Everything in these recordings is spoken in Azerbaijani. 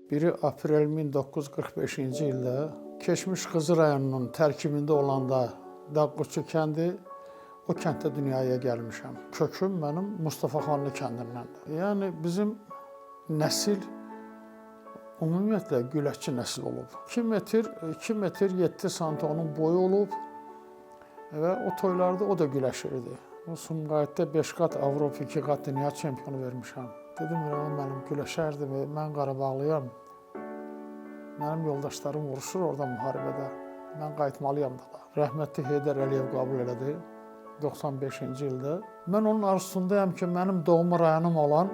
1 aprel 1945-ci ildə keçmiş Xızı rayonunun tərkibində olanda Dağquşçu kəndi, o kənddə dünyaya gəlmişəm. Köküm mənim Mustafaxanlı kəndindəndir. Yəni bizim nəsil ümumiyyətlə güləşçi nəsil olub. 2 metr 7 sant onun boyu olub və o toylarda o da güləşirdi. O Sumqayıtda 5 qat Avropa, 2 qat dünya çempionu vermişəm. Dedim, mənim güləşərdim, mən Qarabağlıyam. Mənim yoldaşlarım vuruşur orada müharibədə. Mən qayıtmalıyam da. Rəhmətli Heydər Əliyev qəbul elədi 95-ci ildə. Mən onun arzusundayam ki, mənim doğma rayonum olan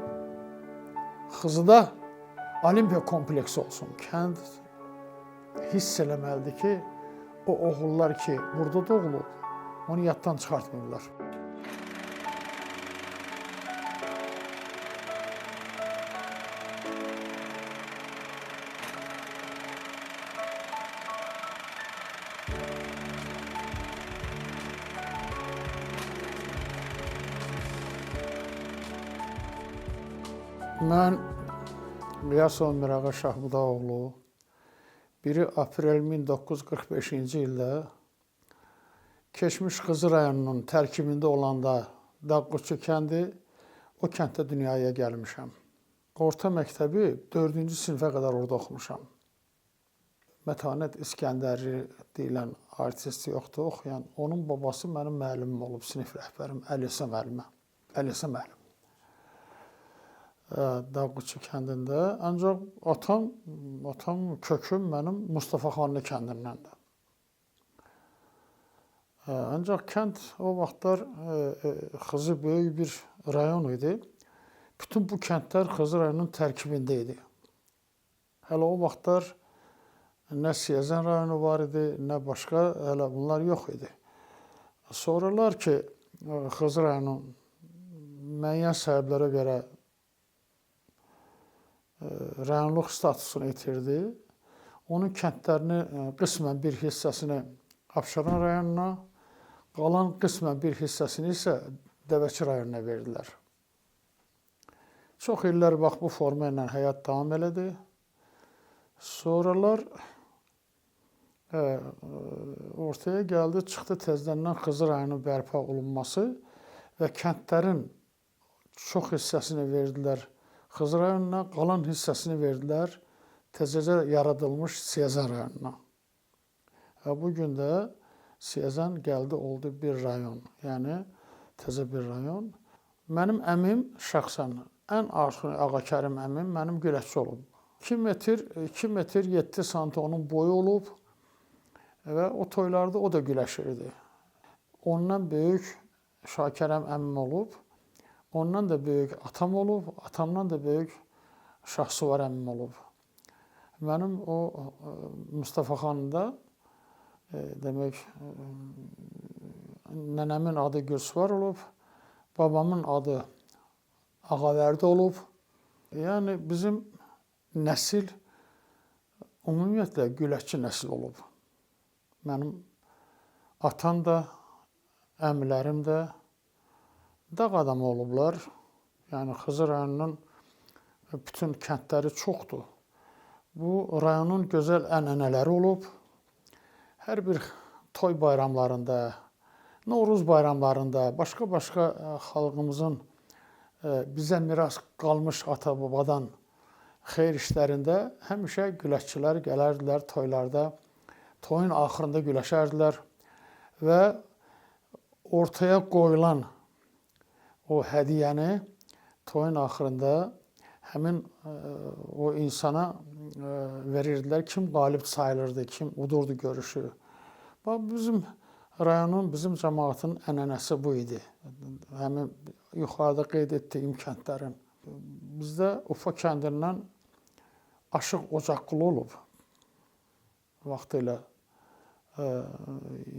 Xızıda Olimpiya kompleksi olsun. Kənd hiss eləməlidir ki, o oğullar ki, burada doğulub, onu yaddan çıxartmırlar. Mən Qiyasov Mirağa Şahbudaoğlu 1 aprel 1945-ci ildə keçmiş Xızı rayonunun tərkibində olanda Dağquşçu kəndi, o kənddə dünyaya gəlmişəm. Orta məktəbi 4-cü sinifə qədər orada oxumuşam. Mətanət İskəndəri deyilən artist yoxdur, oxuyan. Onun babası mənim müəllimim olub, sinif rəhbərim, Əlisə müəllim. Dağquşçu kəndində. Ancaq atam köküm mənim Mustafaxanlı kəndindəndir. Ancaq kənd o vaxtlar Xızı böyük bir rayon idi. Bütün bu kəndlər Xızı rayonunun tərkibində idi. Hələ o vaxtlar nə Siyəzən rayonu var idi, nə başqa, hələ bunlar yox idi. Sonralar ki, Xızı rayonunun müəyyən səbəblərə görə rayonluq statusunu itirdi. Onun kəndlərini qismən bir hissəsini Abşeron rayonuna, qalan qismən bir hissəsini isə Dəvəçi rayonuna verdilər. Çox illər bax bu forma ilə həyat davam elədi. Sonralar ortaya gəldi, çıxdı təzədən Xızı rayonu bərpa olunması və kəndlərin çox hissəsini verdilər Xızı rayonuna, qalan hissəsini verdilər təzəcə yaradılmış Siyəzən rayonuna. Və bugün də Siyəzən gəldi, oldu bir rayon, yəni təzə bir rayon. Mənim əmim şəxsən, ən arxın Ağakərim əmim mənim güləşçi olub. 2 metr 7 sant onun boyu olub və o toylarda o da güləşirdi. Ondan böyük Şakərəm əmim olub. Ondan da böyük atam olub, atamdan da böyük Şahsuvar əmim olub. Mənim o Mustafaxanlıda demək nənəmin adı Gülsuvar olub, babamın adı Ağavərdi olub. Yəni bizim nəsil ümumiyyətlə güləşçi nəsil olub. Mənim atam da, əmilərim də dağ adamı olublar. Yəni Xızı rayonunun bütün kəndləri çoxdur. Bu rayonun gözəl ənənələri olub. Hər bir toy bayramlarında, Novruz bayramlarında, başqa xalqımızın bizə miras qalmış ata-babadan xeyir işlərində həmişə güləşçilər gələrdilər toylarda. Toyun axırında güləşərdilər və ortaya qoyulan o hədiyəni toyun axırında həmin o insana verirdilər. Kim qalib sayılırdı, kim udurdu görüşü. Bizim rayonun, bizim cəmaatın ənənəsi bu idi. Həmin yuxarıda qeyd etdiyim kəndlərin. Bizdə Ufa kəndindən Aşıq Ocaqqulu olub vaxtilə.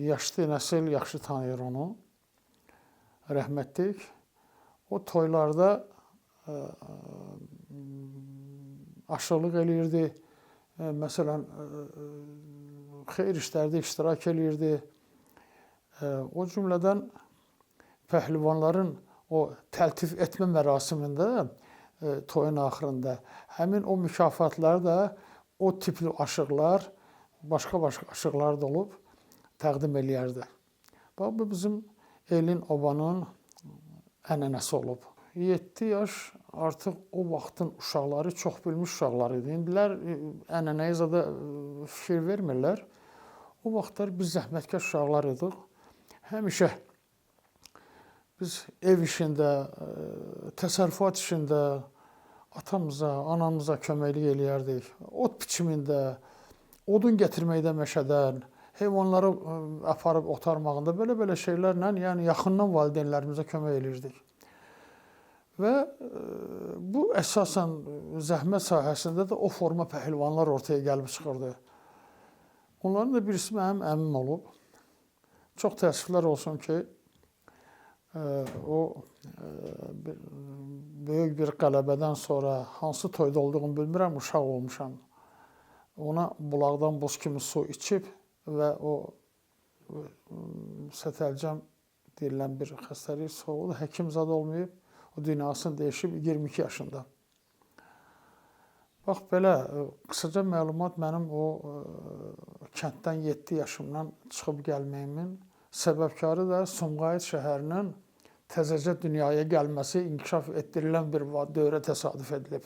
Yaşlı nəsil yaxşı tanıyır onu. Rəhmətlik. O toylarda aşılıq eləyirdi. Məsələn, xeyir işlərdə iştirak eləyirdi. O cümlədən pəhlivanların o təltif etmə mərasimində toyun axırında. Həmin o mükafatlar da o tipli aşıqlar, başqa aşıqlar da olub təqdim eləyərdi. Bu bizim elin, obanın ənənəsi olub. 7 yaş artıq o vaxtın uşaqları çox bilmiş uşaqlar idi. İndilər ənənəyə zada fikir vermirlər. O vaxtlar biz zəhmətkeş uşaqlar idik. Həmişə biz ev işində, təsərrüfat işində atamıza, anamıza köməklik eləyərdik. Ot biçimində, odun gətirməkdə meşədən, heyvanları aparıb otarmağında belə şeylərlə, yəni yaxından valideynlərimizə kömək eləyirdik. Və bu əsasən zəhmət sahəsində də o forma pəhlivanlar ortaya gəlib çıxırdı. Onların da birisi mənim əmim olub. Çox təəssüflər olsun ki, o böyük bir qələbədən sonra hansı toyda olduğumu bilmirəm, uşaq olmuşam. Ona bulaqdan buz kimi su içib və o sətəlcəm deyilən bir xəstəlik soğudu. Həkim zad olmayıb, o dünyasını dəyişib 22 yaşında. Bax, belə qısaca məlumat mənim o kənddən 7 yaşımdan çıxıb gəlməyimin səbəbkarı da Sumqayıt şəhərinin təzəcə dünyaya gəlməsi, inkişaf etdirilən bir dövrə təsadüf edilib.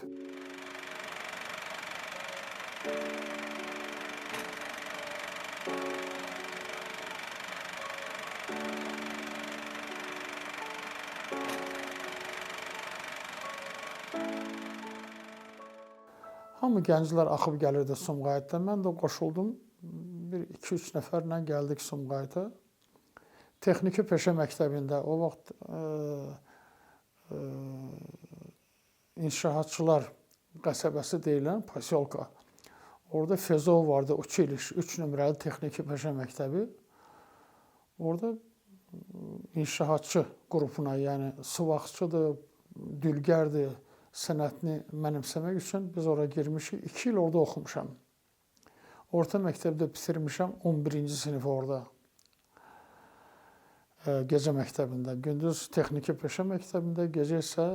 Hamı gənclər axıb gəlirdi Sumqayıtdan. Mən də qoşuldum. 2-3 nəfərlə gəldik Sumqayıta. Texniki Peşə Məktəbində o vaxt İnşaatçılar qəsəbəsi deyilən Posyolka. Orada Fezov vardı, Uçiliş, 3 nömrəli Texniki Peşə Məktəbi. Orada inşaatçı qrupuna, yəni sıvaqçıdır, dülgərdir, sənətini mənimsəmək üçün biz oraya girmişik. 2 il orada oxumuşam. Orta məktəbdə bitirmişəm, 11-ci sinifi orada. Gecə məktəbində. Gündüz Texniki Peşə Məktəbində, gecə isə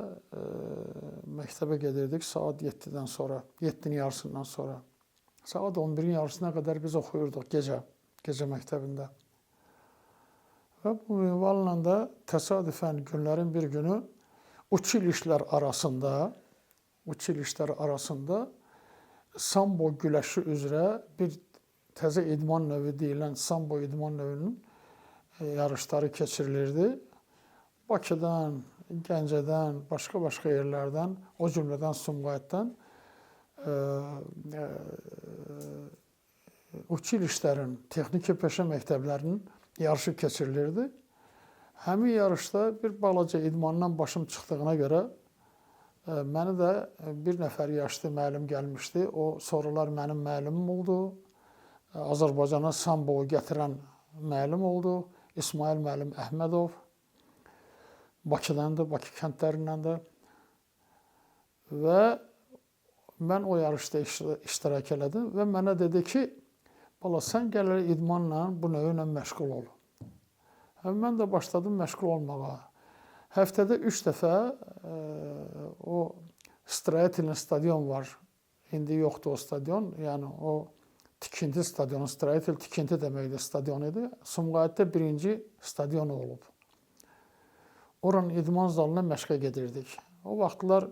məktəbə gedirdik saat 7-dən sonra, 7-nin yarısından sonra. Saat 11-in yarısına qədər biz oxuyurduq gecə məktəbində. Və bu minvalla da təsadüfən günlərin bir günü uçilişlər arasında sambo güləşi üzrə bir təzə idman növü deyilən sambo idman növünün yarışları keçirilirdi. Bakıdan, Gəncədən, başqa yerlərdən, o cümlədən Sumqayıtdan uçilişlərin, texniki peşə məktəblərinin yarışı keçirilirdi. Həmin yarışda bir balaca idmandan başım çıxdığına görə məni də bir nəfər yaşlı müəllim gəlmişdi. O sonralar mənim müəllimim oldu. Azərbaycana samboyu gətirən müəllim oldu. İsmail müəllim Əhmədov. Bakıdandır, Bakı kəndlərindən də. Və mən o yarışda iştirak elədim və mənə dedi ki, bala, sən gələr idmanla, bu növünlə məşğul ol. Mən də başladım məşğul olmağa. Həftədə 3 dəfə o Stроительный stadion var. İndi yoxdur o stadion. Yəni o tikinti stadionu, Stроитель tikinti deməkdir, stadion idi. Sumqayıtda birinci stadionu olub. Oranın idman zalına məşqə gedirdik. O vaxtlar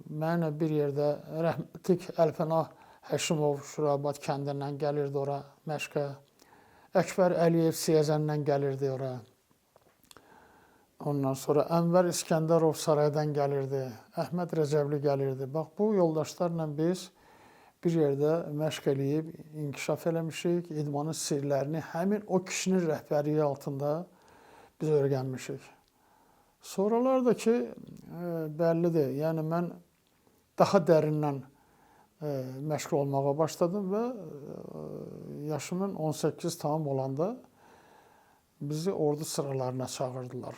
mənə bir yerdə rəhmətlik Əlpənah Həşimov Şurabad kəndindən gəlirdi ora məşqə. Əkbər Əliyev Siyəzəndən gəlirdi ora. Ondan sonra Ənvər İskəndərov Saraydan gəlirdi. Əhməd Rəcəbli gəlirdi. Bax, bu yoldaşlarla biz bir yerdə məşq eləyib, inkişaf eləmişik. İdmanın sirlərini həmin o kişinin rəhbərliyi altında biz öyrənmişik. Sonralar da ki, bəllidir. Yəni, mən daha dərindən məşğul olmağa başladım və yaşımın 18 tamam olanda bizi ordu sıralarına çağırdılar.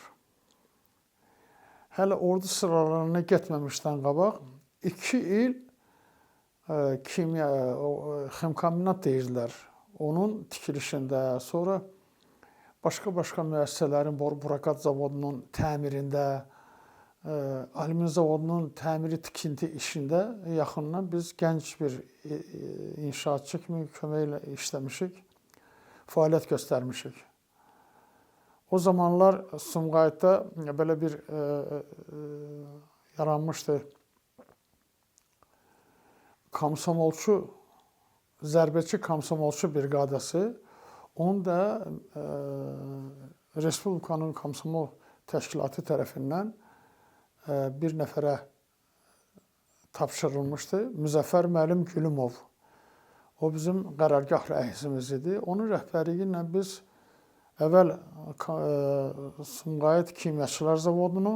Hələ ordu sıralarına getməmişdən qabaq 2 il ximkombinat deyirdilər. Onun tikilişində, sonra başqa müəssisələrin boru-brokat zavodunun təmirində, alümin zavodunun təmiri tikinti işində yaxından biz gənc bir inşaatçı kimi köməklə işləmişik, fəaliyyət göstərmişik. O zamanlar Sumqayıtda belə bir yaranmışdı. Komsomolçu, zərbəçi komsomolçu briqadası, onu da Respublikanın Komsomol Təşkilatı tərəfindən bir nəfərə tapşırılmışdı. Müzəffər müəllim Gülümov. O bizim qərargah rəisimiz idi. Onun rəhbərliyi ilə biz əvvəl Sumqayıt Kimyaçılar Zavodunu,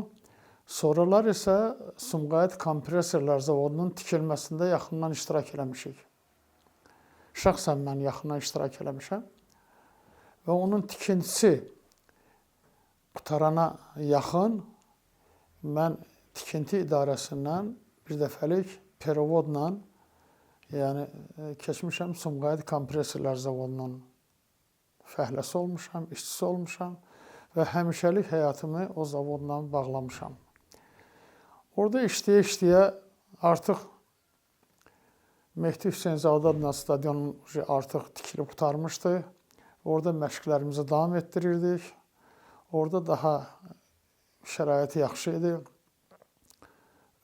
sonralar isə Sumqayıt Kompresorlar Zavodunun tikilməsində yaxından iştirak eləmişik. Şəxsən mən yaxından iştirak eləmişəm. Və onun tikintisi qutarana yaxın mən tikinti idarəsindən bir dəfəlik perovodla, yəni keçmişəm Sumqayıt Kompresorlar Zavodunun fəhləsi olmuşam, işçisi olmuşam və həmişəlik həyatımı o zavodla bağlamışam. Orada işləyə-işləyə artıq Mehdi Hüseynzadə adına stadion artıq tikilib qutarmışdı. Orada məşqlərimizi davam etdirirdik. Orada daha şəraiti yaxşı idi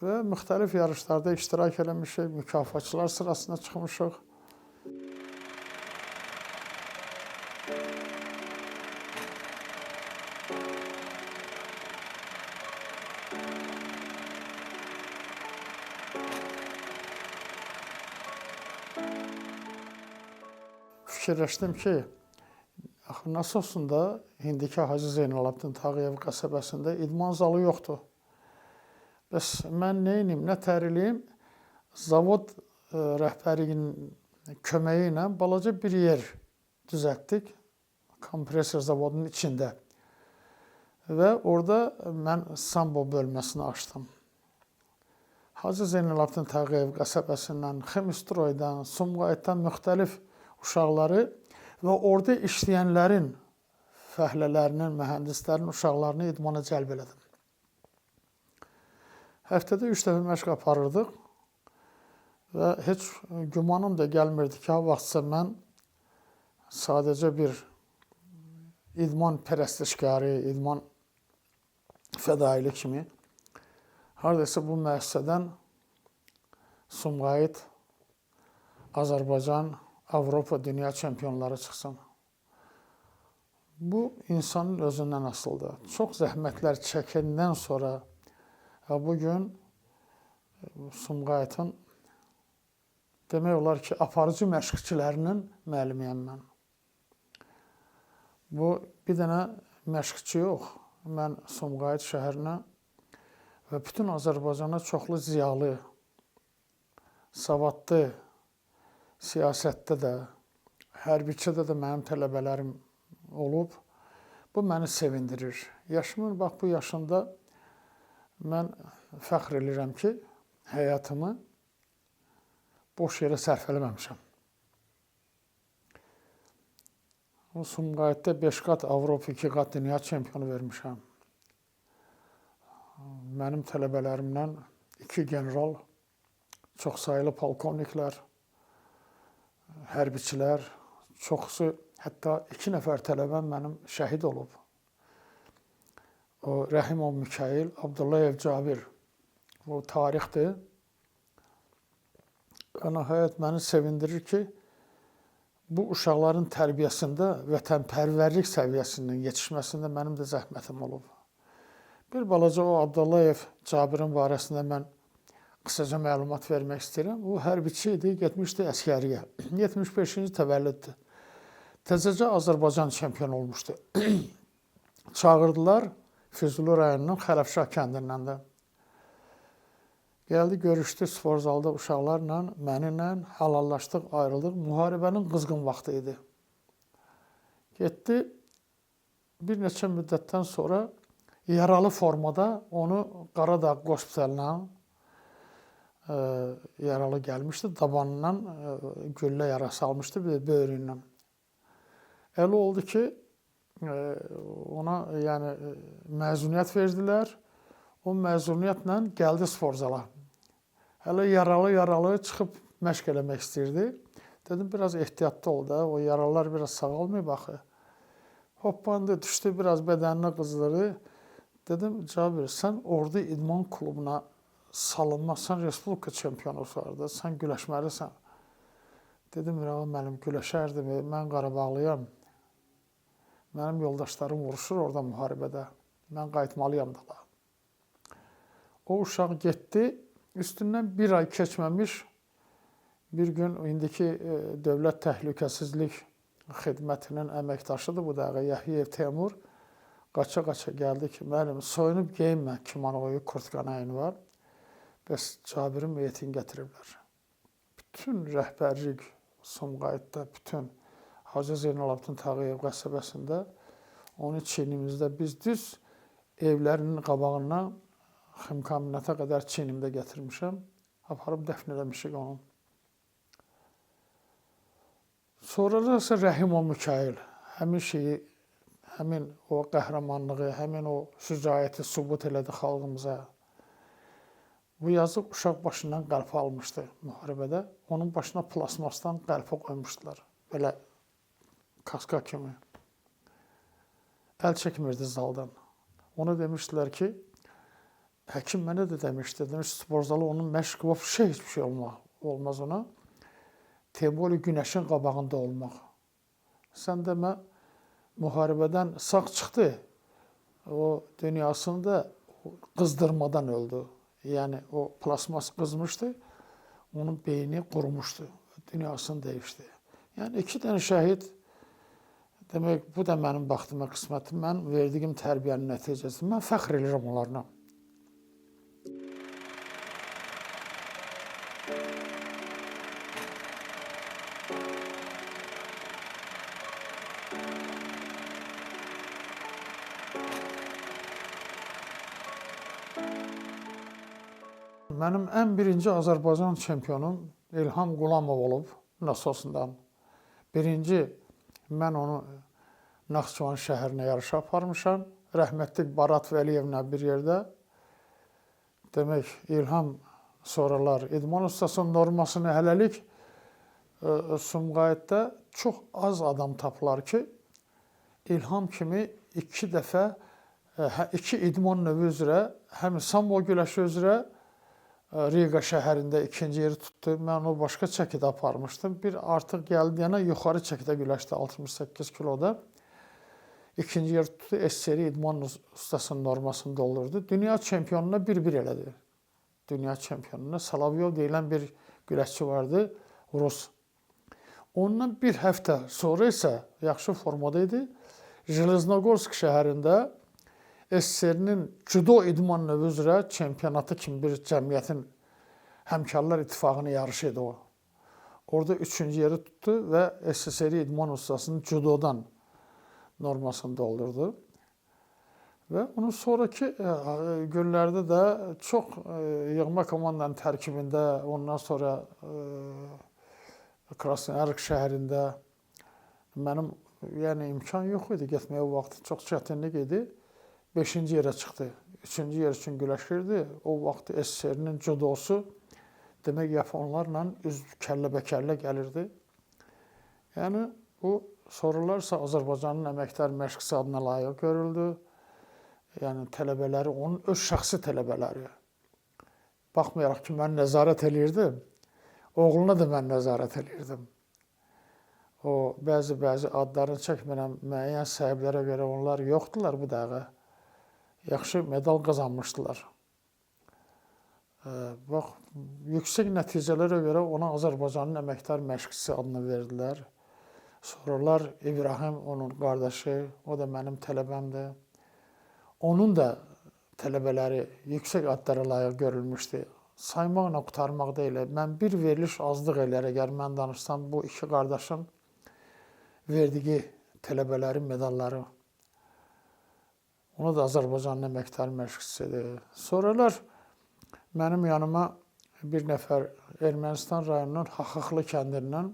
və müxtəlif yarışlarda iştirak eləmişik, mükafatçılar sırasına çıxmışıq. Fikirləşdim ki, Nasosunda, indiki Hacı Zeynalabdin Tağıyev qəsəbəsində idman zalı yoxdur. Bəs mən nə edeyim, nə təriliyim? Zavod rəhbərliyinin köməyi ilə balaca bir yer düzəltdik, kompresor zavodunun içində. Və orada mən sambo bölməsini açdım. Hacı Zeynalabdin Tağıyev qəsəbəsindən, Xemistroydan, Sumqayıtdan müxtəlif uşaqları və orada işləyənlərin, fəhlələrinin, mühəndislərin uşaqlarını idmana cəlb elədim. Həftədə 3 dəfə məşq aparırdıq və heç gümanım da gəlmirdi ki, ha vaxtsa mən sadəcə bir idman pərəstişkarı, idman fədaili kimi haradaysa bu müəssisədən Sumqayıt, Azərbaycan, Avropa, dünya çempionları çıxsın. Bu insanın özündən asılıdır. Çox zəhmətlər çəkəndən sonra bugün Sumqayıtın demək olar ki, aparıcı məşqçilərinin müəllimiyəm mən. Bu bir dənə məşqçi yox. Mən Sumqayıt şəhərinə və bütün Azərbaycana çoxlu ziyalı, savadlı, siyasətdə də, hərbiçidə də mənim tələbələrim olub. Bu məni sevindirir. Yaşımın bax bu yaşında mən fəxr edirəm ki, həyatımı boş yerə sərf eləməmişəm. Sumqayıtda 5 qat Avropa, 2 qat dünya çempionu vermişəm. Mənim tələbələrimdən 2 general, çoxsaylı polkovniklər, hərbiçilər, çoxsu, hətta 2 nəfər tələbəm mənim şəhid olub. O, Rəhimov Mikail, Abdullayev Cabir, bu tarixdir. Nəhayət məni sevindirir ki, bu uşaqların tərbiyəsində, vətənpərvərlik səviyyəsindən yetişməsində mənim də zəhmətim olub. Bir balaca o Abdullayev Cabirin barəsində mən qısaca məlumat vermək istəyirəm. O hərbiçi idi, getmişdi əskəriyə. 75-ci təvəllüddür. Təzəcə Azərbaycan çempion olmuşdu. Çağırdılar Füzuli rayonunun Xələfşah kəndindən də. Gəldi, görüşdü spor zalda uşaqlarla, mənimlə halallaşdıq, ayrıldıq. Müharibənin qızğın vaxtı idi. Getdi, bir neçə müddətdən sonra yaralı formada onu Qaradağ qospitalına yaralı gəlmişdi, dabanından güllə yarası almışdı, bir də böyründən. Elə oldu ki, ona yəni məzuniyyət verdilər, O məzuniyyətlə gəldi sportzala. Hələ yaralı çıxıb məşq eləmək istəyirdi. Dedim, biraz ehtiyatlı ol da, o yaralar biraz sağalmayıb axı. Hoppandı, düşdü, biraz bədənini qızdırdı. Dedim, Cabir, sən Ordu İdman klubuna salınmazsan, Respublika çempionu olardı, sən güləşməlisən. Dedim, mənim güləşərdim, mən Qarabağlıyam. Mənim yoldaşlarım vuruşur orada müharibədə. Mən qayıtmalıyam da. O uşaq getdi, üstündən bir ay keçməmiş, bir gün indiki Dövlət Təhlükəsizlik Xidmətinin əməkdaşıdır bu dəqiqə Yəhyev Teymur. Qaça-qaça gəldi ki, müəllim, soyunub geyinmə, kimonoyu, kurtkanayın var. Bəs Cabirin meyitini gətiriblər. Bütün rəhbərlik Sumqayıtda, bütün Hacı Zeynalabdin Tağıyev qəsəbəsində, onu çiynimizdə biz düz evlərinin qabağından Ximkombinata qədər çiynimdə gətirmişəm. Aparıb dəfn eləmişik onu. Sonra da Rəhimov Mikail həmin şeyi, həmin o qəhrəmanlığı, həmin o şücaəti sübut elədi xalqımıza. Bu yazıq uşaq başından qəlpə almışdı müharibədə. Onun başına plasmasdan qəlpə qoymuşdular. Belə kaska kimi. Əl çəkmirdi zaldan. Ona demişdilər ki, həkim mənə də demişdi, sportzalı onun məşq hiçbir şey olmaz ona. Temboli günəşin qabağında olmaq. Sən demə, müharibədən sağ çıxdı, o dünyasında qızdırmadan öldü. Yəni, o plasmas qızmışdı, onun beyni qurumuşdu, dünyasını dəyişdi. Yəni, 2 dənə şəhid, demək, bu da mənim baxtıma qismətim, mən verdiyim tərbiyənin nəticəsi. Mən fəxr edirəm onlarla. Mənim ən birinci Azərbaycan çempionum İlham Qulamov olub, nasosundan. Birinci, mən onu Naxçıvan şəhərinə yarışa aparmışam. Rəhmətlik Barat Vəliyevlə bir yerdə. Demək, İlham sonralar idman ustasının normasını hələlik Sumqayıtda çox az adam tapılar ki, İlham kimi 2 dəfə, 2 idman növü üzrə, həm sambo güləşi üzrə Riga şəhərində 2-ci yeri tutdu. Mən o başqa çəkidə aparmışdım. Bir artıq gəldi yana yuxarı çəkidə güləşdi 68 kiloda. 2-ci yer tutdu. SSR idman ustasının normasını doldurdu. Dünya çempionuna 1-1 elədi. Dünya çempionuna Salavyov deyilən bir güləşçi vardı, Rus. Ondan bir həftə sonra isə yaxşı formada idi. Jelyeznogorsk şəhərində SSR-nin judo idman növü üzrə çempionatı kimi bir cəmiyyətin həmkarlar ittifaqının yarışı idi o. Orada 3-cü yeri tutdu və SSR idman ustasının judodan normasını doldurdu. Və onun sonraki günlərdə də çox yığma komandanın tərkibində, ondan sonra Krasnoyarsk şəhərində mənim imkan yox idi getməyə o vaxt, çox çətinlik idi. 5-ci yerə çıxdı. 3-cü yer üçün güləşirdi. O vaxt SSR-nin judosu demək yaponlarla üz kəllə-bəkəllə gəlirdi. Yəni bu sorularsa Azərbaycanın əməkdar məşqçisi adına layiq görüldü. Yəni tələbələri, onun öz şəxsi tələbələri. Baxmayaraq ki, mən nəzarət eləyirdim, oğluna da mən nəzarət eləyirdim. O bəzi adlarını çəkmirəm, müəyyən səbəblərə görə onlar yoxdular bu dəqiqə. Yaxşı medal qazanmışdılar. Bax, yüksək nəticələrə görə ona Azərbaycanın əməkdar məşqçisi adını verdilər. Sonralar İbrahim, onun qardaşı, o da mənim tələbəmdir. Onun da tələbələri yüksək adlara layiq görülmüşdü. Saymaqla qutarmaq deyil. Mən bir veriliş azlıq eləyər, əgər mən danışsam, bu 2 qardaşın verdiyi tələbələri, medalları. Onu da Azərbaycanın əməkdar məşqçisidir. Sonralar mənim yanıma bir nəfər Ermənistan rayonunun Xaxıqlı kəndindən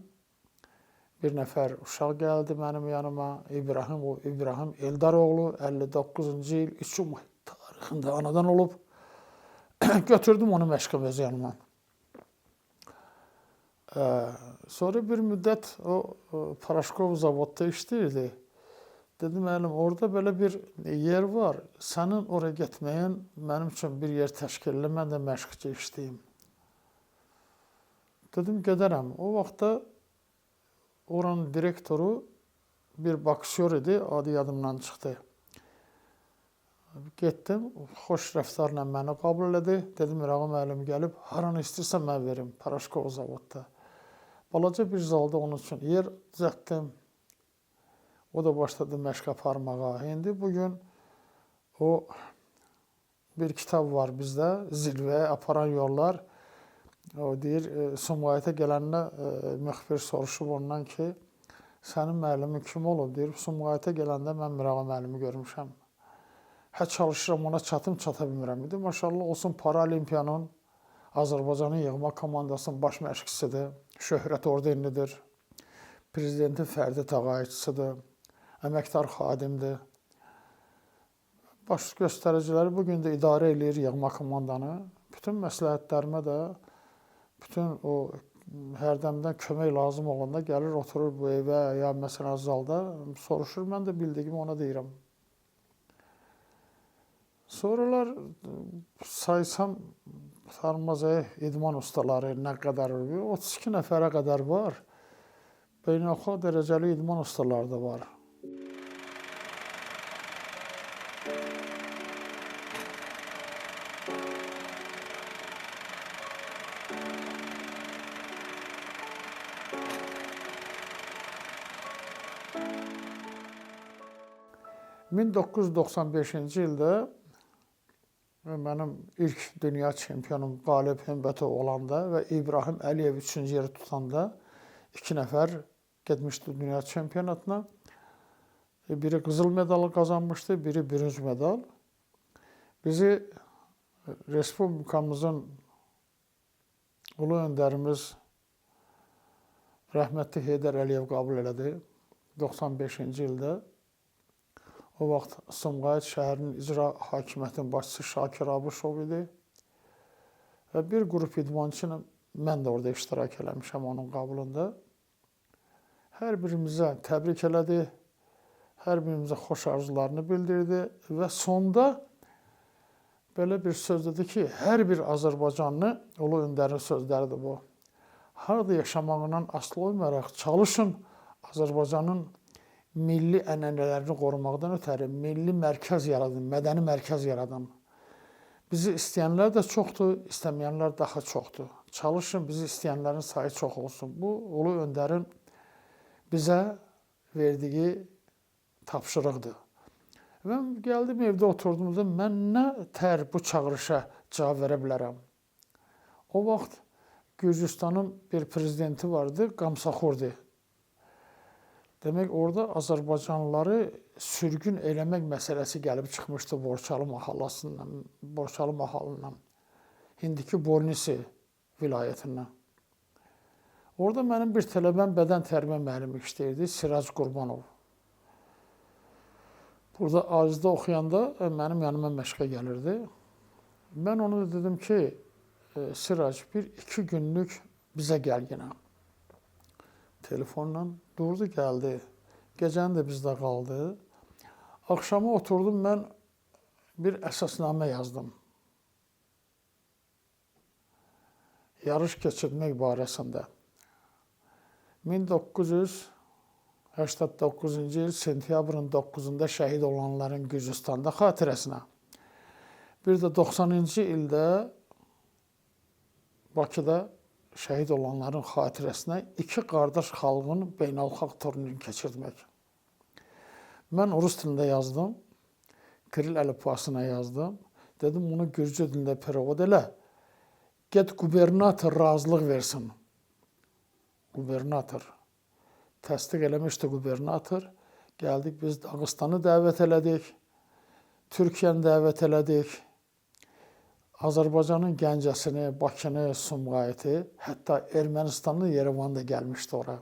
bir nəfər uşaq gəldi mənim yanıma. İbrahim Eldaroğlu 59-cu il 3 may tarixində anadan olub. Götürdüm onu məşqə öz yanıma. Sonra bir müddət o Paraşkov zavodda işləyirdi. Dedim, müəllim, orada belə bir yer var. Sənin oraya getməyin mənim üçün bir yer təşkil elə, mən də məşqçi işləyim. Dedim, gedərəm. O vaxtda oranın direktoru bir boksyor idi, adı yadımdan çıxdı. Getdim, xoş rəftarla məni qəbul elədi. Dedim, Mirağa müəllim gəlib, haranı istəyirsən mən verim, Paraşkov zavodda. Balaca bir zalda onun üçün yer düzəltdim. O da başladı məşq aparmağa. İndi bugün o bir kitab var bizdə, zirvəyə aparan yollar. O deyir, Sumqayıta gələndə müxbir soruşub ondan ki, sənin müəllimin kim olub? Deyir, Sumqayıta gələndə mən Mirağa müəllimi görmüşəm. Çalışıram ona çata bilmirəm. Dedi, maşallah olsun, Paralimpiyanın Azərbaycanın yığma komandasının baş məşqçisidir, şöhrət ordenlidir, prezidentin fərdi təqaüdçüsüdür, əməkdar xadimdir. Baş göstəriciləri bugün də idarə edir yığma komandanı. Bütün məsləhətlərimə də, bütün o hərdəmdən kömək lazım olanda gəlir, oturur bu evə ya məsələn zalda, soruşur, mən də bildiyimi ona deyirəm. Sonralar saysam, sarmazaya idman ustaları nə qədər oluyor? 32 nəfərə qədər var. Beynəlxalq dərəcəli idman ustaları da var. ...1995-ci ildə mənim ilk dünya çempionum Qalib Hümbətov olanda və İbrahim Əliyev 3-cü yeri tutanda 2 nəfər getmişdi dünya çempionatına. Biri qızıl medalı qazanmışdı, biri bürünc medal. Bizi Respublikamızın ulu öndərimiz rəhmətli Heydər Əliyev qəbul elədi 95-ci ildə. O vaxt Sumqayıt şəhərinin icra hakimiyyətinin başçısı Şakir Abışov idi. Və bir qrup idmançıyla mən də orada iştirak eləmişəm onun qəbulunda. Hər birimizə təbrik elədi, hər birimizə xoş arzularını bildirdi və sonda belə bir söz dedi ki, hər bir Azərbaycanlı, ulu öndərin sözləridir bu. Harada yaşamağından asılı olmayaraq çalışın Azərbaycanın milli ənənələrini qorumaqdan ötəri milli mərkəz yaradın, mədəni mərkəz yaradın. Bizi istəyənlər də çoxdur, istəməyənlər daha çoxdur. Çalışın, bizi istəyənlərin sayı çox olsun. Bu, ulu öndərin bizə verdiyi tapşırıqdır. Və gəldim evdə oturduğumda mən nə tər bu çağırışa cavab verə bilərəm. O vaxt Gürcüstanın bir prezidenti vardı, Qamsaxurdi. Demək, orada Azərbaycanlıları sürgün eləmək məsələsi gəlib çıxmışdı Borçalı mahalından, indiki Bornisi vilayətindən. Orada mənim bir tələbəm bədən tərbiyə müəllimi işləyirdi, Sirac Qurbanov. Burada Acizdə oxuyanda mənim yanıma məşqə gəlirdi. Mən ona dedim ki, Sirac, 1-2 günlük bizə gəl yenə. Telefonla durdu, gəldi. Gecəni də bizdə qaldı. Axşamı oturdum, mən bir əsasnamə yazdım. Yarış keçirmək barəsində. 1989-cu il sentyabrın 9-da şəhid olanların Gürcüstanda xatirəsinə. Bir də 90-cı ildə Bakıda şəhid olanların xatirəsinə 2 qardaş xalqın beynəlxalq turnirini keçirmək. Mən Rus dilində yazdım, Kiril əlifbasına yazdım. Dedim, bunu Gürcü dilində perevod elə. Get qubernator razılıq versin. Qubernator. Təsdiq eləmişdi qubernator. Gəldik, biz Dağıstanı dəvət elədik, Türkiyəni dəvət elədik. Azərbaycanın Gəncəsini, Bakını, Sumqayıtı, hətta Ermənistanlı Yerevan da gəlmişdi ora.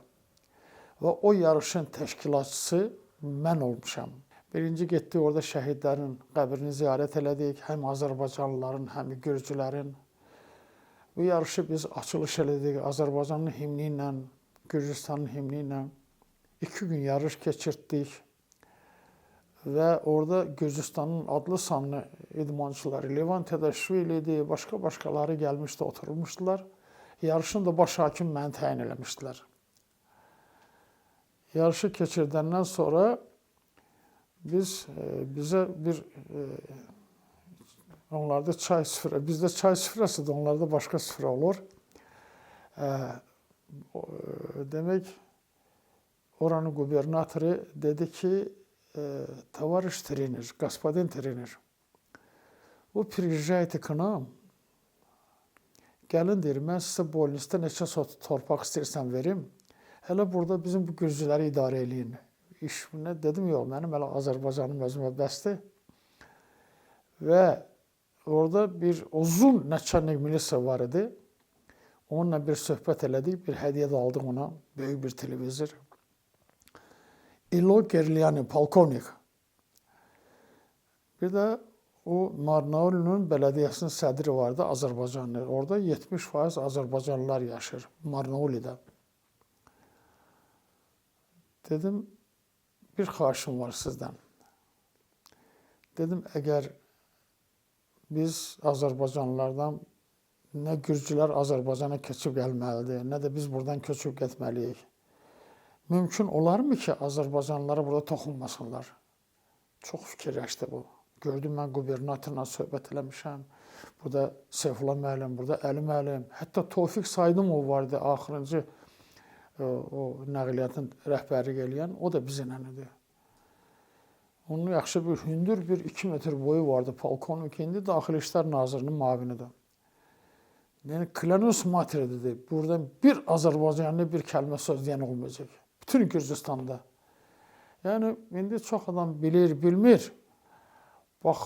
Və o yarışın təşkilatçısı mən olmuşam. Birinci getdik, orada şəhidlərin qəbrini ziyarət elədik. Həm Azərbaycanlıların, həm Gürcülərin. Bu yarışı biz açılış elədik Azərbaycanın himni ilə, Gürcüstanın himni ilə. 2 gün yarış keçirtdik. Və orada Gürcüstanın adlı sanlı idmançıları, Levan Tedashvili idi, başqa-başqaları gəlmişdi, oturmuşdular. Yarışın da baş hakim məni təyin eləmişdilər. Yarışı keçirdəndən sonra bizə bir onlarda çay süfrə, bizdə çay süfrəsidir, onlarda başqa süfrə olur. Demək, oranın qubernatoru dedi ki, товарищ тренер, господин trener, вы приезжаете к нам, gəlin deyir, mən sizə boynuzda neçə torpaq istəyirsən verim, hələ burada bizim bu Gürcüləri idarə eləyin. İş nə dedim, yox, mənim hələ Azərbaycanım özümə bəsdir. Və orada bir uzun nəçənlik milisiya var idi. Onunla bir söhbət elədik, bir hədiyyə də aldıq ona, böyük bir televizor. İlo Gerliani, polkovnik. Bir də o Marnaulinin bələdiyyəsinin sədri vardı, Azərbaycanlı. Orada 70% Azərbaycanlılar yaşır, Marnaulidə. Dedim, bir xahişim var sizdən. Dedim, əgər biz Azərbaycanlılardan nə Gürcülər Azərbaycana keçib gəlməlidir, nə də biz buradan köçüb getməliyik. Mümkün olarmı ki, Azərbaycanlılara burada toxunmasınlar? Çox fikirləşdi bu. Gördüm, mən qubernatorla söhbət eləmişəm. Burada Seyfullah müəllim, burada Əli müəllim. Hətta Tofiq Saydımov vardı, axırıncı o nəqliyyatın rəhbərlik eləyən. O da bizimlə idi. Onun yaxşı bir hündür, bir 2 metr boyu vardı. Polkovnik indi Daxili İşlər Nazirinin müavinidir. Yəni, Klanus Mater dedi. Buradan bir Azərbaycanlı bir kəlmə söz deyən olmayacaq. Bütün Gürcüstanda. Yəni, indi çox adam bilir, bilmir. Bax,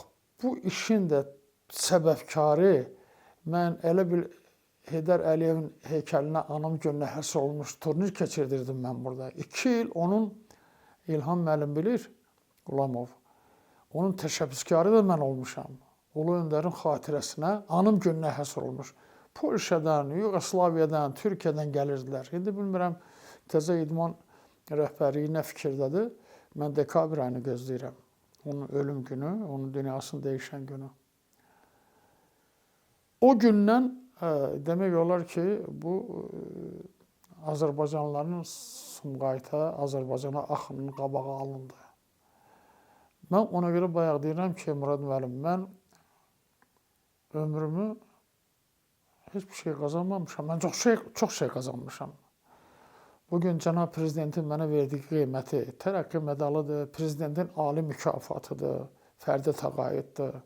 bu işin də səbəbkarı, mən elə bil Heydər Əliyevin heykəlinə anım gününə həsr olmuş turnir keçirdirdim mən burada. 2 il onun İlham müəllim bilir, Qulamov. Onun təşəbbüskarı da mən olmuşam. Ulu Öndərin xatirəsinə anım gününə həsr olmuş. Polşadan, Yugoslaviyadan, Türkiyədən gəlirdilər. İndi bilmirəm, təzə idman rəhbərliyi nə fikirdədir. Mən dekabr ayını gözləyirəm. Onun ölüm günü, onun dünyasını dəyişən günü. O gündən demək olar ki, bu Azərbaycanlıların Sumqayıta, Azərbaycana axınının qabağı alındı. Mən ona görə bayaq deyirəm ki, Murad müəllim, mən ömrümü heç bir şey qazanmamışam. Mən çox şey qazanmışam. Bugün Cənab Prezidentin mənə verdiyi qiyməti tərəqqi medalıdır, Prezidentin ali mükafatıdır, fərdi təqaüddür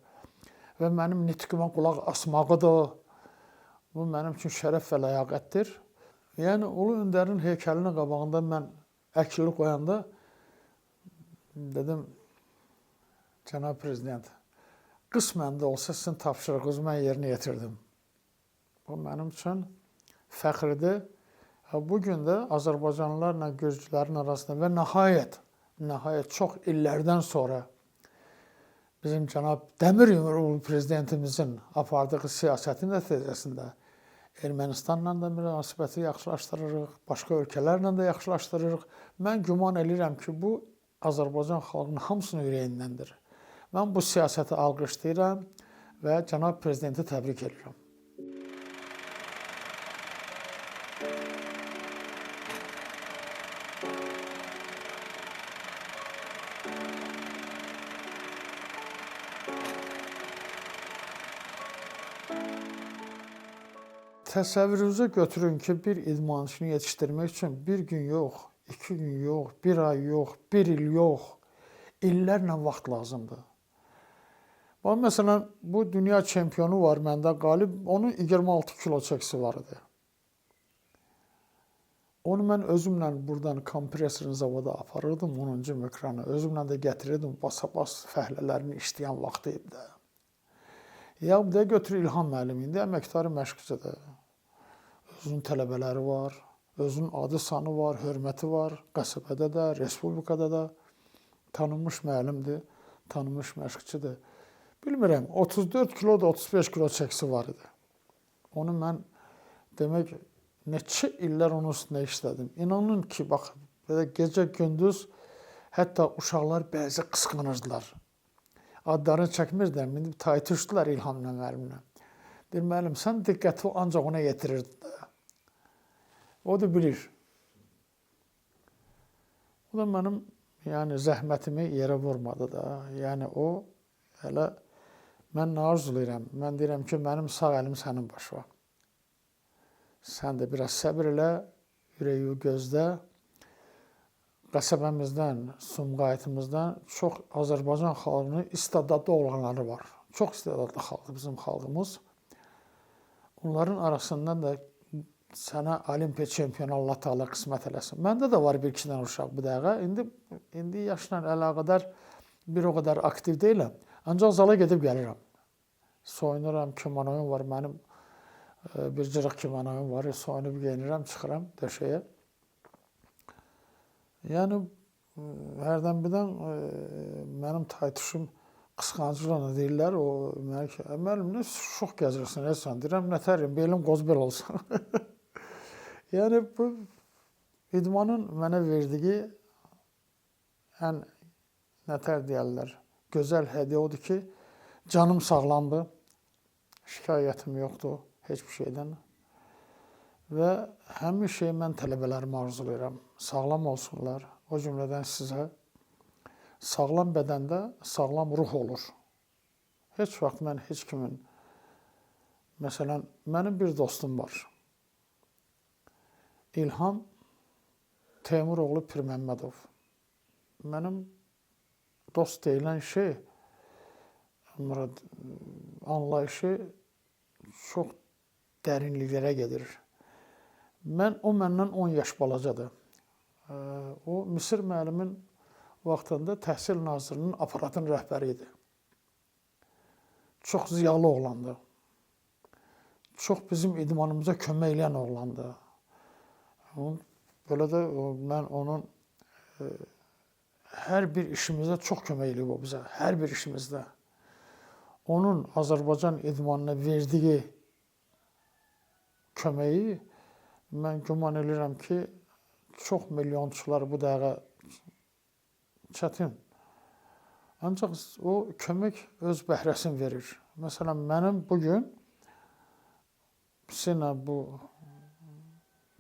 və mənim nitqimə qulaq asmağıdır. Bu mənim üçün şərəf və ləyaqətdir. Yəni, Ulu Öndərin heykəlinin qabağında mən əkili qoyanda dedim, Cənab Prezident, qismən də olsa sizin tapşırığınızı mən yerinə yetirdim. Bu mənim üçün fəxridir. Bugün də Azərbaycanlılarla Gürcülərin arasında və nəhayət çox illərdən sonra bizim cənab Dəmir İmroğlu prezidentimizin apardığı siyasətin nəticəsində Ermənistanla da münasibəti yaxşılaşdırırıq, başqa ölkələrlə də yaxşılaşdırırıq. Mən güman edirəm ki, bu Azərbaycan xalqının hamısının ürəyindəndir. Mən bu siyasəti alqışlayıram və cənab prezidenti təbrik edirəm. Təsəvvürünüzə götürün ki, bir idmançını yetişdirmək üçün bir gün yox, 2 gün yox, 1 ay yox, 1 il yox, illərlə vaxt lazımdır. Bax, məsələn, bu dünya çempionu var məndə qalib, onun 26 kilo çəkisi var idi. Onu mən özümlə buradan kompresorin zavoda aparırdım, 10-cu mikrana, özümlə də gətirirdim, basa-bas fəhlələrini işləyən vaxtı idi. Ya, bir də götür İlham müəllim, indi əməkdarı məşqçidir. Özünün tələbələri var, özünün adı sanı var, hörməti var, qəsəbədə də, respublikada da. tanınmış müəllimdir, tanınmış məşqçidir. Bilmirəm, 34 kilo da 35 kilo çəkisi var idi. Onu mən demək neçə illər onun üstündə işlədim. İnanın ki, bax, belə gecə gündüz hətta uşaqlar bəzi qısqanırdılar. Adlarını çəkmirdilər, indi taytuşdular İlhamla müəllimlə. Deyir, müəllim, sən diqqəti ancaq ona yetirirdin. O da bilir. O da mənim zəhmətimi yerə vurmadı da. Yəni o, hələ mən nə arzulayıram? Mən deyirəm ki, mənim sağ əlim sənin başına. Sən də biraz səbir elə, ürəyi gözlə. Qəsəbəmizdən, Sumqayıtımızdan çox Azərbaycan xalqının istedadlı olanları var. Çox istedadlı xalqdır bizim xalqımız. Onların arasından da sənə olimpiya çempionu Allah Teala qismət eləsin. Məndə də var bir-iki dənə uşaq bu dəqiqə. İndi yaşla əlaqədar bir o qədər aktiv deyiləm. Ancaq zala gedib gəlirəm. Soyunuram, kimonoyum var mənim. Bir cırıq kimonoyum var. Soyunub geyinirəm, çıxıram döşəyə. Yəni, hərdən birdən mənim taytuşum qısqancılığına deyirlər, o müəllim, nə şux gəzirsən, sən deyirəm, nətərim, belim qozbel olsun. Yəni, bu idmanın mənə verdiyi ən nətər deyərlər, gözəl hədiyyə odur ki, canım sağlamdır, şikayətim yoxdur heç bir şeydən. Və həmin şeyi mən tələbələrimə arzulayıram. Sağlam olsunlar. O cümlədən sizə sağlam bədəndə sağlam ruh olur. Heç vaxt mən heç kimin, məsələn, mənim bir dostum var. İlham Teymuroğlu Pirməmmədov. Mənim dost deyilən şey, anlayışı çox dərinliklərə gedir. O məndən 10 yaş balacadır. O, Misir müəllimin vaxtında Təhsil Nazirinin aparatın rəhbəri idi. Çox ziyalı oğlandı. Çox bizim idmanımıza kömək edən oğlandı. Belə də mən onun hər bir işimizdə çox kömək eləyib o bizə. Hər bir işimizdə. Onun Azərbaycan idmanına verdiyi köməyi mən güman edirəm ki, çox milyonçular bu dəqiqə çətin. Ancaq o kömək öz bəhrəsini verir. Məsələn, mənim bugün sizinlə bu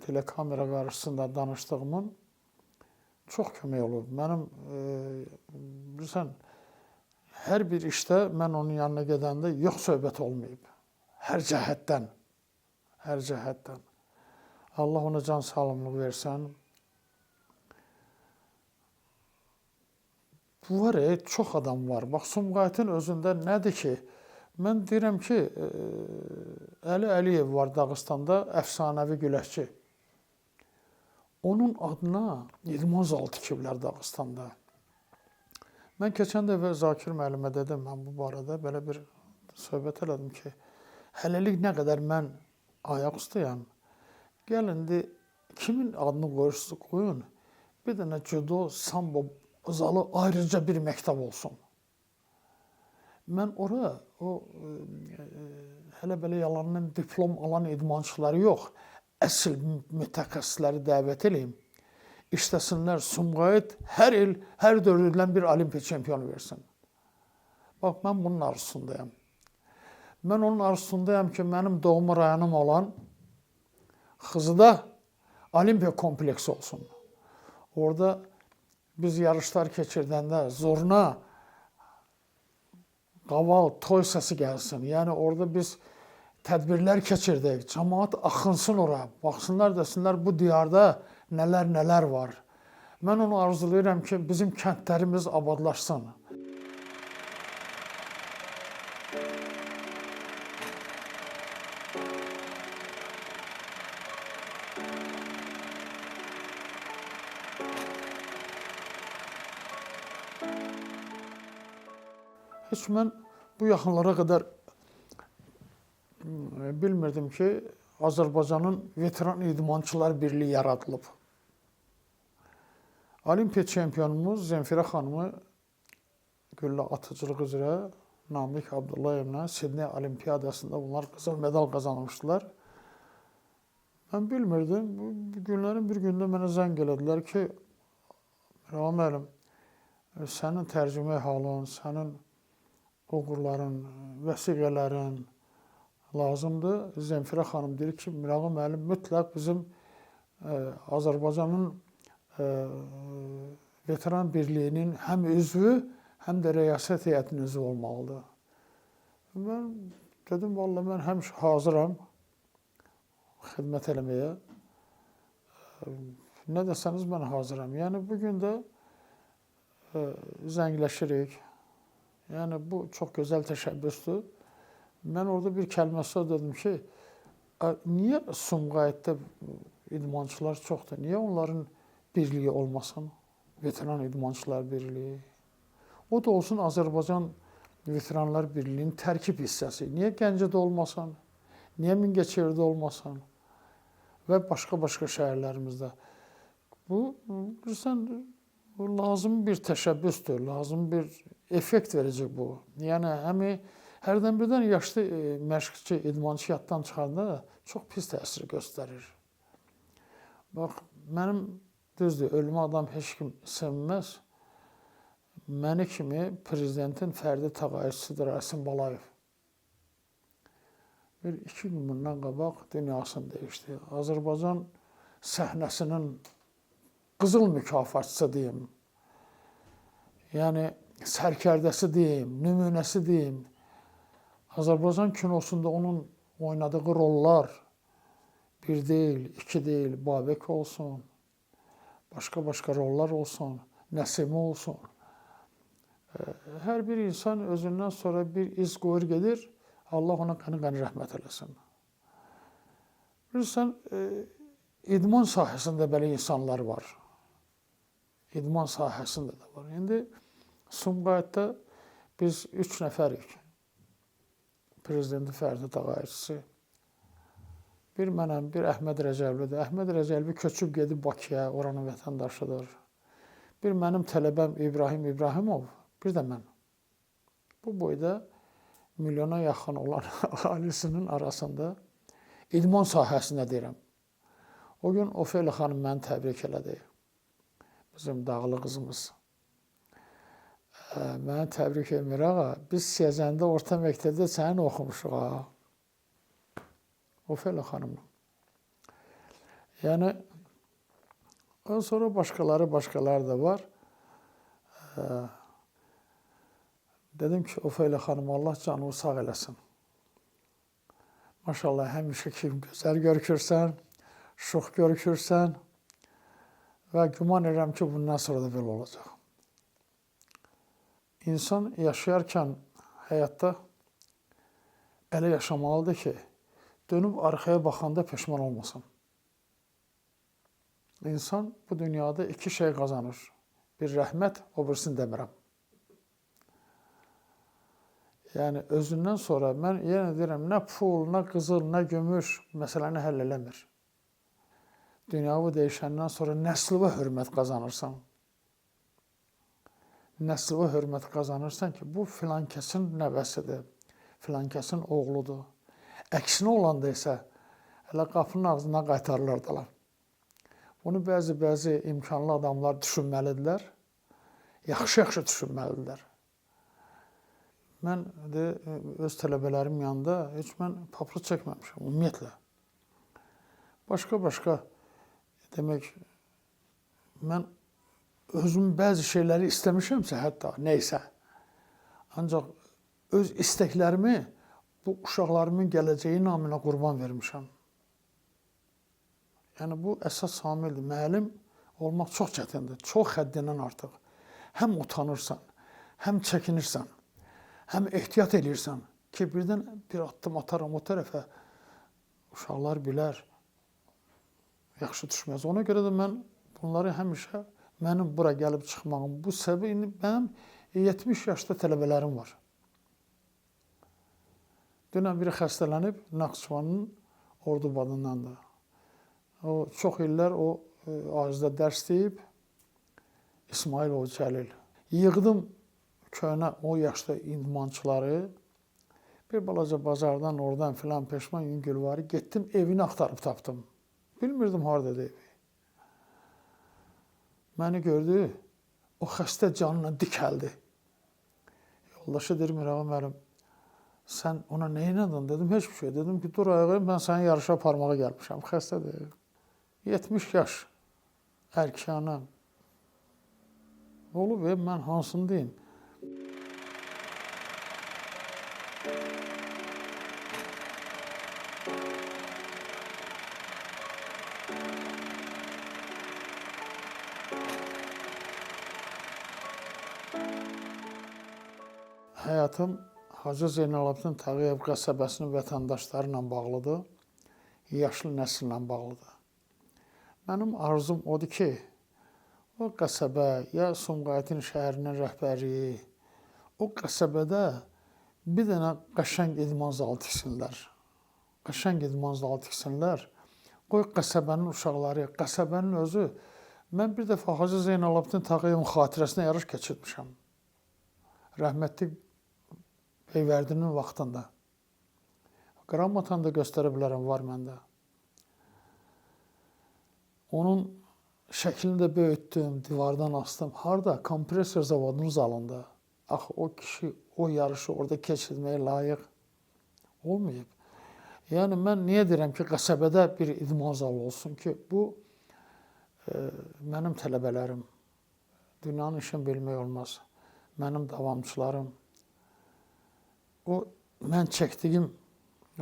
telekamera qarşısında danışdığımın çox kömək olub. Mənim, bilirsən, hər bir işdə mən onun yanına gedəndə yox söhbət olmayıb. Hər cəhətdən. Hər cəhətdən. Allah ona can sağlamlıq versən. Bu var, çox adam var. Bax, Sumqayıtın özündə nədir ki, mən deyirəm ki, Əli Əliyev var Dağıstanda, əfsanəvi güləşçi. Onun adına idman zalı tikiblər Dağıstanda. Mən keçən dəfə Zakir müəllimə dedim, mən bu barədə belə bir söhbət elədim ki, hələlik nə qədər mən ayaq üstəyəm, gəlin, kimin adını qoyursunuz, qoyun, bir dənə judo, sambo zalı ayrıca bir məktəb olsun. Mən ora, hələ belə yalandan diplom alan idmançıları yox, əsl mütəxəssisləri dəvət edeyim. İşləsinlər, Sumqayıt hər il, hər dövrdən bir olimpiya çempionu versin. Bax, mən bunun arzusundayım. Mən onun arzusundayım ki, mənim doğma rayonum olan Xızıda olimpiya kompleksi olsun. Orada biz yarışlar keçirdəndə zoruna qaval, toy səsi gəlsin. Yəni, orada biz tədbirlər keçirdik, cəmaat axınsın ora, baxsınlar, desinlər, bu diyarda nələr var. Mən onu arzulayıram ki, bizim kəndlərimiz abadlaşsın. Heç mən bu yaxınlara qədər bilmirdim ki, Azərbaycanın Veteran İdmançılar Birliyi yaradılıb. Olimpiya çempionumuz Zemfirə xanımı güllə atıcılıq üzrə Namiq Abdullayevlə Sidney Olimpiyadasında bunlar qızıl medal qazanmışdılar. Mən bilmirdim. Bu günlərin bir gündə mənə zəng elədilər ki, Rəvan müəllim, sənin tərcümə halın, sənin uğurların, vəsiqələrin lazımdır. Zemfirə xanım deyir ki, Mirağa müəllim mütləq bizim Azərbaycanın veteran birliyinin həm üzvü, həm də rəyasət heyətinin üzvü olmalıdır. Mən dedim, vallahi mən həmişə hazıram xidmət eləməyə. Nə desəniz mən hazıram. Yəni bugün də zəngləşirik. Yəni bu çox gözəl təşəbbüsdür. Mən orada bir kəlmə söz dedim ki, niyə Sumqayıtda idmançılar çoxdur? Niyə onların birliyi olmasın? Veteran İdmançılar Birliyi. O da olsun Azərbaycan Veteranlar Birliyinin tərkib hissəsi. Niyə Gəncədə olmasın? Niyə Mingəçevirdə olmasın? Və başqa şəhərlərimizdə. Bu, bilirsən, lazım bir təşəbbüsdür, lazım bir effekt verəcək bu. Yəni, hərdən birdən yaşlı məşqçi, idmançı yaddan çıxanda çox pis təsir göstərir. Bax, mənim düzdür, ölümə adam heç kim sevməz. Məni kimi prezidentin fərdi təqaüdçüsüdür Rasim Balayev. Bir 2 gün bundan qabaq dünyasını dəyişdi. Azərbaycan səhnəsinin qızıl mükafatçısı deyim. Yəni, sərkərdəsi deyim, nümunəsi deyim. Azərbaycan kinosunda onun oynadığı rollar bir deyil, 2 deyil, Babək olsun, başqa rollar olsun, Nəsimi olsun. Hər bir insan özündən sonra bir iz qoyur gedir, Allah ona qəni rəhmət eləsin. Bilirsən, idman sahəsində belə insanlar var. İdman sahəsində də var. İndi Sumqayıtda biz 3 nəfərik. Prezidenti fərdi təqaüdçüsü. Bir mənəm, bir Əhməd Rəcəblidir. Əhməd Rəcəbli köçüb gedib Bakıya, oranın vətəndaşıdır. Bir mənim tələbəm İbrahim İbrahimov, bir də mən. Bu boyda milyona yaxın olan alisinin arasında idman sahəsində deyirəm. O gün Ofeliya xanım məni təbrik elədi. Bizim dağlı qızımız. Məni təbrik etmir, ağa. Biz Siyəzəndə orta məktəbdə sənin oxumuşuq, ağa. Ofeliya xanımla. Yəni, ondan sonra başqaları da var. Dedim ki, Ofeliya xanım, Allah canını sağ eləsin. Maşallah, həmişə kimi gözəl görükürsən, şux görükürsən və güman edirəm ki, bundan sonra da belə olacaq. İnsan yaşayarkən həyatda elə yaşamalıdır ki, dönüb arxaya baxanda peşman olmasın. İnsan bu dünyada 2 şey qazanır. Bir rəhmət, o birisini demirəm. Yəni, özündən sonra mən yenə deyirəm, nə pul, nə qızıl, nə gümüş məsələni həll eləmir. Dünyavı dəyişəndən sonra nəsliva hörmət qazanırsan. Nəsliva hörmət qazanırsan ki, bu filan kəsin nəvəsidir, filan kəsin oğludur. Əksinə olanda isə hələ qapının ağzına qaytarırlardılar. Bunu bəzi imkanlı adamlar düşünməlidirlər, yaxşı düşünməlidirlər. Mən öz tələbələrim yanında heç mən papuç çəkməmişəm, ümumiyyətlə. Başqa, demək, mən özüm bəzi şeyləri istəmişəmsə hətta, neysə. Ancaq öz istəklərimi bu uşaqlarımın gələcəyi naminə qurban vermişəm. Yəni, bu əsas samildir. Müəllim olmaq çox çətindir, çox həddindən artıq. Həm utanırsan, həm çəkinirsən. Həm ehtiyat edirsən ki, birdən bir addım ataram o tərəfə, uşaqlar bilər, yaxşı düşməz. Ona görə də mən bunları həmişə mənim bura gəlib çıxmağım, bu səbəb, indi mənim 70 yaşda tələbələrim var. Dünən biri xəstələnib, Naxçıvanın Ordubadından da. O, çox illər o Azizdə dərs deyib, İsmailov Cəlil. Yığdım köhnə o yaşda idmançıları bir balaca bazardan oradan filan Peşman Yüngülvarı getdim, evini axtarıb tapdım. Bilmirdim hardadır evi. Məni gördü, o xəstə canına dikəldi. Yoldaşı deyir, Mirağa müəllim, sən ona nə inandın? Dedim, heç bir şey. Dedim ki, dur ayağa, mən səni yarışa aparmağa gəlmişəm. Xəstədir. 70 yaş, erkanəm. Olub, mən hansını deyim? Həyatım Hacı Zeynalabdin Tağıyev qəsəbəsinin vətəndaşları ilə bağlıdır, yaşlı nəsillə bağlıdır. Mənim arzum odur ki, o qəsəbə, ya Sumqayıtın şəhərinin rəhbərliyi, o qəsəbədə bir dənə qəşəng idman zalı tiksinlər. Qəşəng idman zalı tiksinlər. Qoy qəsəbənin uşaqları, qəsəbənin özü. Mən bir dəfə Hacı Zeynalabdin Tağıyevin xatirəsinə yarış keçirmişəm. Rəhmətli Beyvərdinin vaxtında. Qramotanı da göstərə bilərəm, var məndə. Onun şəklini də böyütdüm, divardan astım. Harada? Kompresor zavodunun zalında. Axı, o kişi o yarışı orada keçirməyə layiq olmayıb. Yəni, mən niyə deyirəm ki, qəsəbədə bir idman zalı olsun ki, bu mənim tələbələrim. Dünyanın işini bilmək olmaz. Mənim davamçılarım. O, mən çəkdiyim,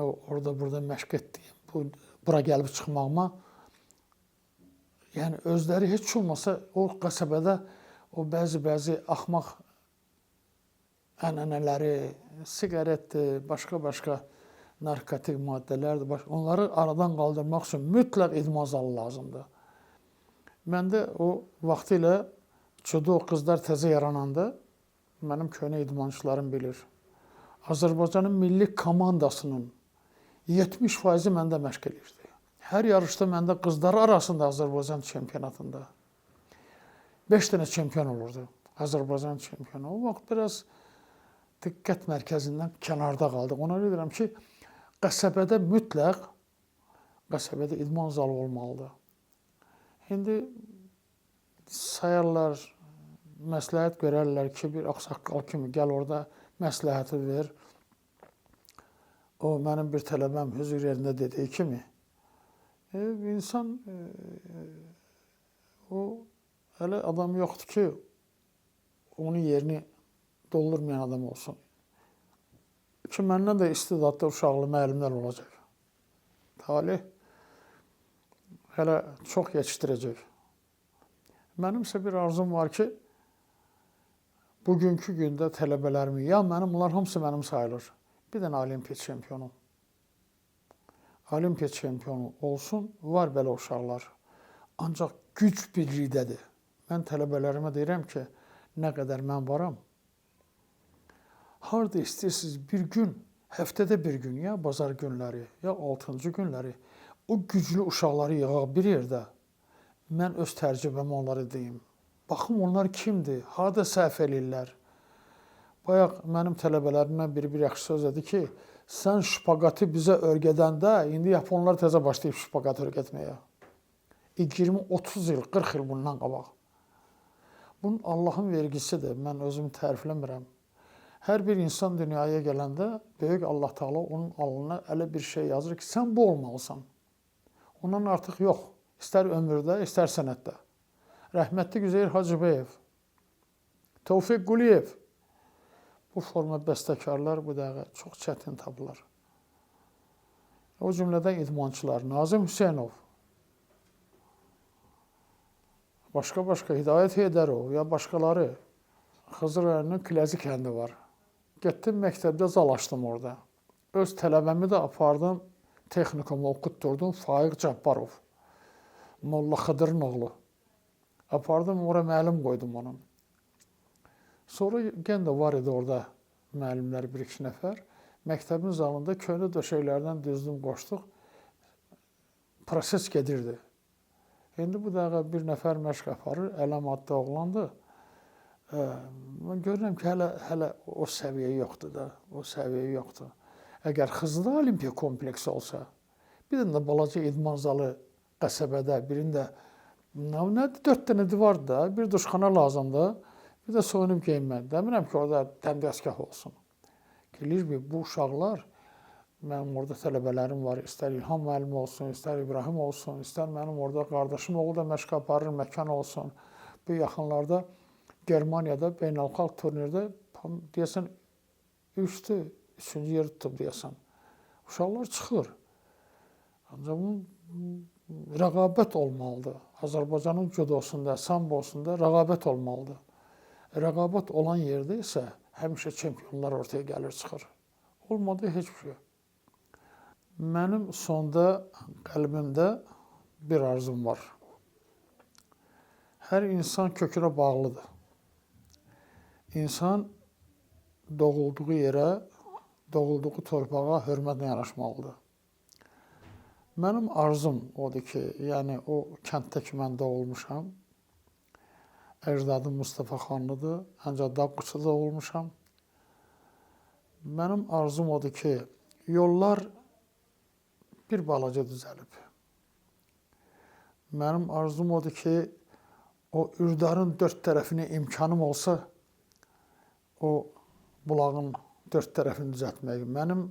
orada burada məşq etdiyim, bura gəlib çıxmağıma, yəni özləri heç olmasa o qəsəbədə o bəzi axmaq ənənələri, siqaretdir, başqa narkotik maddələrdir, onları aradan qaldırmaq üçün mütləq idman zalı lazımdır. Məndə o vaxtilə judo qızlar təzə yarananda mənim köhnə idmançılarım bilir. Azərbaycanın milli komandasının 70% məndə məşq edirdi. Hər yarışda məndə qızlar arasında Azərbaycan çempionatında 5 dənə çempion olurdu. Azərbaycan çempionu. O vaxt biraz diqqət mərkəzindən kənarda qaldıq. Ona görə deyirəm ki, qəsəbədə mütləq qəsəbədə idman zalı olmalıdır. İndi sayarlar, məsləhət görərlər ki, bir ağsaqqal kimi gəl orada məsləhəti ver. O, mənim bir tələbəm hüzur yerində dediyi kimi, insan o, hələ adam yoxdur ki, onun yerini doldurmayan adam olsun. Ki, məndən də istedadlı uşaqlı müəllimlər olacaq. Talih hələ çox yetişdirəcək. Mənimsə bir arzum var ki, bugünkü gündə tələbələrimi, ya bunlar hamısı mənim sayılır. Bir dənə olimpiya çempionu. Olimpiya çempionu olsun, var belə uşaqlar. Ancaq güc birlikdədir. Mən tələbələrimə deyirəm ki, nə qədər mən varam, harada istəyirsiniz bir gün, həftədə bir gün, ya bazar günləri, ya 6-cı günləri, o güclü uşaqları yığaq bir yerdə, mən öz təcrübəmi onlara deyim. Baxım, onlar kimdir? Harada səhv eləyirlər? Bayaq mənim tələbələrimdən biri bir yaxşı söz dedi ki, sən şpaqatı bizə örgədəndə, indi Yaponlar təzə başlayıb şpaqatı örgətməyə. 20-30 il, 40 il bundan qabaq. Bunun Allahın vergisidir, mən özümü tərifləmirəm. Hər bir insan dünyaya gələndə, böyük Allah Teala onun alnına elə bir şey yazır ki, sən bu olmalısan. Ondan artıq yox, istər ömürdə, istər sənətdə. Rəhmətli Üzeyir Hacıbəyev, Tevfik Quliyev, bu forma bəstəkarlar bu dəqiqə çox çətin tapılar. O cümlədən idmançılar, Nazim Hüseynov, başqa Hidayət Heydərov ya başqaları, Xızır rayonunun Kiləzi kəndi var. Getdim məktəbdə zal açdım orada. Öz tələbəmi də apardım, texnikumu oxutdurdum, Faiq Cabbarov, Molla Xıdırın oğlu. Apardım, oraya müəllim qoydum onun. Sonra gən də var idi orada müəllimlər bir-iki nəfər. Məktəbin zalında köhnə döşəklərdən düzdüm, qoşduq. Proses gedirdi. İndi bu dəqiqə bir nəfər məşq aparır, Ələm adlı oğlandı. Mən görürəm ki, hələ o səviyyə yoxdur da, o səviyyə yoxdur. Əgər Xızıda Olimpiya kompleksi olsa, bir də balaca idman zalı qəsəbədə, birində nədir, 4 dənə divardır da, bir duşxana lazımdır, bir də soyunub geyinmək. Demirəm ki, orada dəmdəstgah olsun. Gelir mi, bu uşaqlar, mənim orada tələbələrim var, istər İlham müəllim olsun, istər İbrahim olsun, istər mənim orada qardaşım oğlu da məşq aparır, məkan olsun. Bu yaxınlarda Germaniyada beynəlxalq turnirdə deyəsən 3-cü yer tutub deyəsən. Uşaqlar çıxır. Ancaq bunun rəqabət olmalıdır. Azərbaycanın cudosunda, sambosunda rəqabət olmalıdır. Rəqabət olan yerdə isə həmişə çempionlar ortaya gəlir, çıxır. Olmadı heç bir şey. Mənim sonda qəlbimdə bir arzum var. Hər insan kökünə bağlıdır. İnsan doğulduğu yerə, doğulduğu torpağa hörmətlə yanaşmalıdır. Mənim arzum odur ki, yəni o kənddə ki, mən doğulmuşam, əcdadım Mustafa xanlıdır, ancaq Dağquçuda olmuşam. Mənim arzum odur ki, yollar bir balaca düzəlib. Mənim arzum odur ki, o Ürdarın 4 tərəfini imkanım olsa, o bulağın 4 tərəfini düzəltmək. Mənim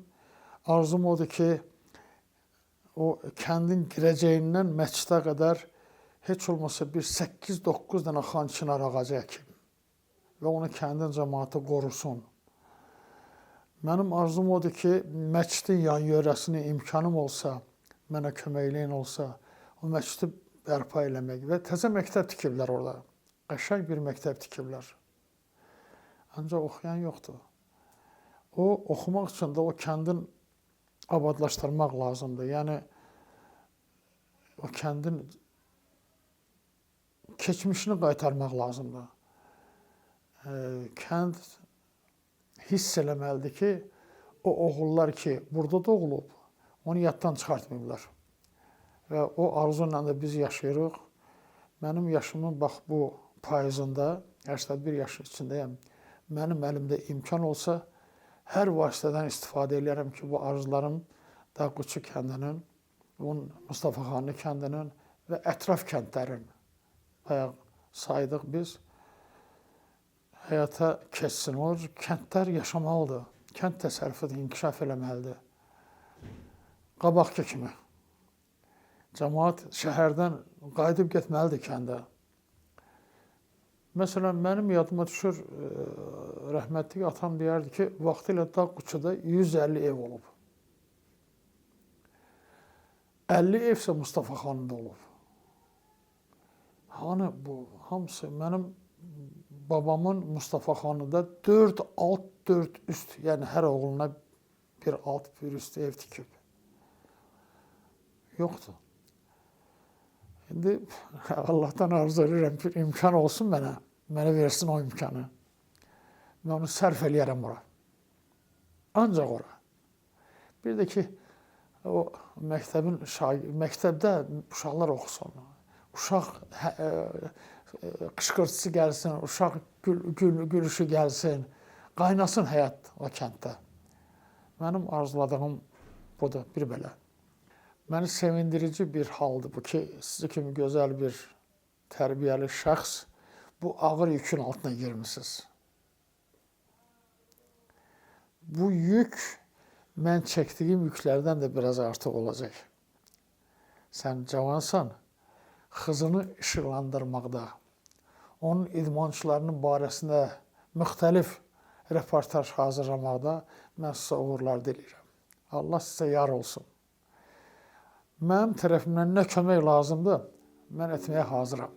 arzum odur ki, o kəndin girəcəyindən məscidə qədər heç olmasa bir 8-9 dənə xançınar ağacı əkim və onu kəndin cəmaatı qorusun. Mənim arzum odur ki, məscidin yan yörəsini imkanım olsa, mənə köməkliyin olsa, o məscidi bərpa eləmək və təzə məktəb tikiblər orada. Qəşəng bir məktəb tikiblər. Ancaq oxuyan yoxdur. O, oxumaq üçün də o kəndin abadlaşdırmaq lazımdır. Yəni, o kəndin keçmişini qaytarmaq lazımdır. Kənd hiss eləməlidir ki, o oğullar ki, burada doğulub, onu yaddan çıxartmayıblar. Və o arzu ilə də biz yaşayırıq. Mənim yaşımın bax bu payızında, 81 yaşın içindəyəm, mənim əlimdə imkan olsa, hər vasitədən istifadə edərəm ki, bu arzularım Dağquçu kəndinin, Mustafa Xanlı kəndinin və ətraf kəndlərin, bayaq saydıq biz, həyata keçsin. O kəndlər yaşamalıdır, kənd təsərrüfatı inkişaf eləməlidir. Qabaqki kimi. Cəmaat şəhərdən qayıdıb getməlidir kəndə. Məsələn, mənim yadıma düşür, rəhmətli atam deyərdi ki, vaxtilə Dağquçuda 150 ev olub. 50 ev isə Mustafa xanında olub. Hani bu, hamısı mənim babamın Mustafa xanında 4 alt, 4 üst, yəni hər oğluna bir alt, bir üst ev tikib. Yoxdur. İndi Allahdan arzu edirəm ki, imkan olsun mənə versin o imkanı. Mən onu sərf eləyərəm ora. Ancaq ora. Bir də ki, o məktəbdə uşaqlar oxusun. Uşaq qışqırtısı gəlsin, uşaq gülüşü gəlsin, qaynasın həyat o kənddə. Mənim arzuladığım budur, bir belə. Məni sevindirici bir haldır bu ki, sizi kimi gözəl bir tərbiyəli şəxs bu ağır yükün altına girmişsiniz. Bu yük mən çəkdiyim yüklərdən də biraz artıq olacaq. Sən cavansan, Xızını işıqlandırmaqda, onun idmançılarının barəsində müxtəlif reportaj hazırlamaqda mən sizə uğurlar diləyirəm. Allah sizə yar olsun. Mənim tərəfimdən nə kömək lazımdır, mən etməyə hazıram.